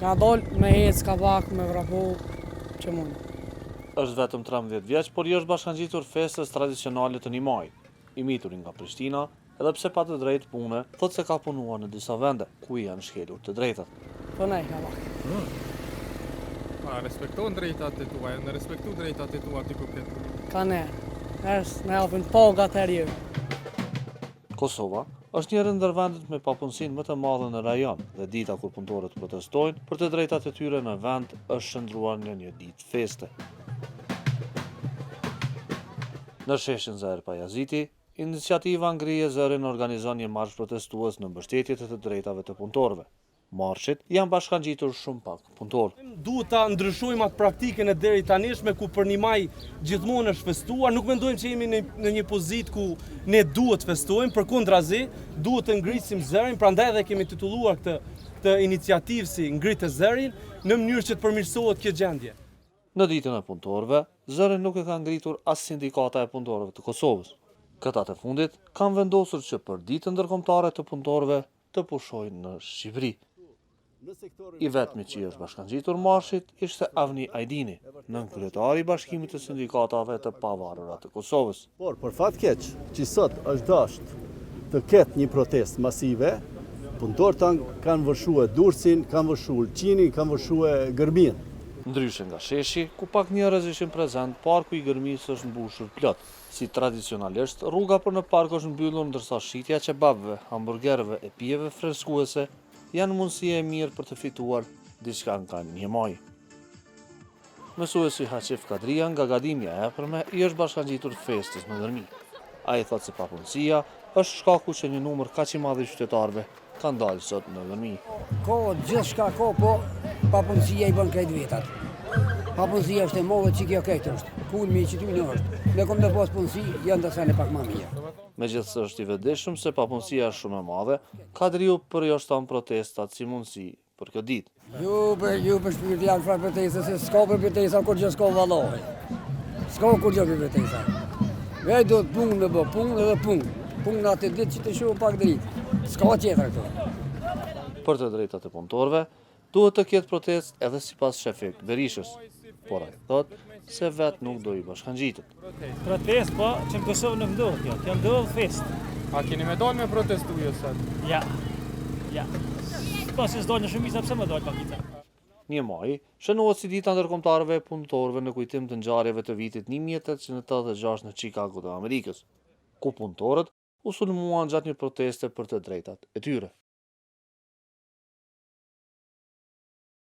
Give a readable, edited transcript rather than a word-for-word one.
Ka dollë me hecë, ka vakë, me vrapu, që mund. Është vetëm 13 vjeç, por i është bashkangjitur festës tradicionale të Nimajit, i miturin nga Prishtina, edhe pse pa të drejtë pune, thotë se ka punuar në disa vende ku i janë shkelur të drejtat. Po nej, ka vakë. A respektojnë drejtat e tua, në respektu drejtat e tua ti kuptet? Ka ne, në japin pagat e rjë. Kosova është njëri ndër vendet me papunësinë më të madhe në rajon dhe dita kur punëtorët protestojnë për të drejtat e tyre në vend është shndruar në një ditë feste. Në sheshin Zaher Pajaziti, iniciativa Ngrije Zërin organizon një marsh protestues në mbështetje të drejtave të punëtorëve. Marshit janë bashkangjitur shumë pak punëtorë. Duhet ta ndryshojmë atë praktikën e deri tanishme ku për Nimaj gjithmonë është festuar. Nuk mendojmë që jemi në një pozitë ku ne duhet festojmë, përkundrazi duhet të ngrisim zërin, prandaj edhe kemi titulluar këtë iniciativë si Ngritë zërin në mënyrë që të përmirësohet kjo gjendje. Në ditën e punëtorëve, zërin nuk e ka ngritur as sindikata e punëtorëve të Kosovës. Këta të fundit kanë vendosur që për ditën ndërkombëtare të punëtorëve të pushojnë në Shqipëri. I vetmi që është bashkangjitur marshit ishte Avni Ajdini, nënkryetari i Bashkimit të Sindikatave të Pavarura të Kosovës. Por për fat keq që sot është dashur të ketë një protestë masive, punëtorët kanë vëshuar Durrësin, kanë vëshuar Ulqinin, kanë vëshuar Gërmin. Ndryshe nga sheshi, ku pak njerëz ishin prezent, parku i Gërmisë është mbushur plot. Si tradicionalisht, rruga për në park është mbyllur ndërsa shitja e kebabëve, hamburgerëve e pijeve freskuese janë mundësi e mirë për të fituar diçka nga Nimaj. Mësuesi Haqif Kadria nga Gadimja e Epërme i është bashkangjitur festës në Gërmi. Ai thotë se papunësia është shkaku që një numër kaq i madh i qytetarëve kanë dalë sot në Gërmi. Ko gjithçka ko, po papunësia i bën këtë vetat. Papunësia është e modhe që kjo këtë është. Kulmi që ty në është. Ne kom të pas punësi, janë të sene pak më mirë. Megjithëse është i vetëdijshëm se papunësia është shumë e madhe, Kadriu përjashton protestat si mundësi për këtë ditë. Ju për shpirti janë fra protesta, se s'ka për protesta kur gjë s'ka vallohi. S'ka kur gjë për protesta. Vej do të punë me bë, punë edhe punë. Punë atë ditë që të shohë pak dritë. S'ka tjetër këtu. Për të drejtat e punëtorëve, duhet të ketë protestë edhe sipas shefit Berishës, por ai thotë se vetë nuk do i bashkangjitet. Protest, po, që në Kosovë nuk ndodhë kjo, kjo ndodhë fest. A keni me dalë me protestu jo sot? Ja. Po, se s'dojnë në shumica, pse më dojnë pakita? Nimaj shënohet si dita ndërkombëtarëve e punëtorëve në kujtim të ngjarjeve të vitit 1886 në Chicago të Amerikës, ku punëtorët u sulmuan gjatë një proteste për të drejtat e tyre.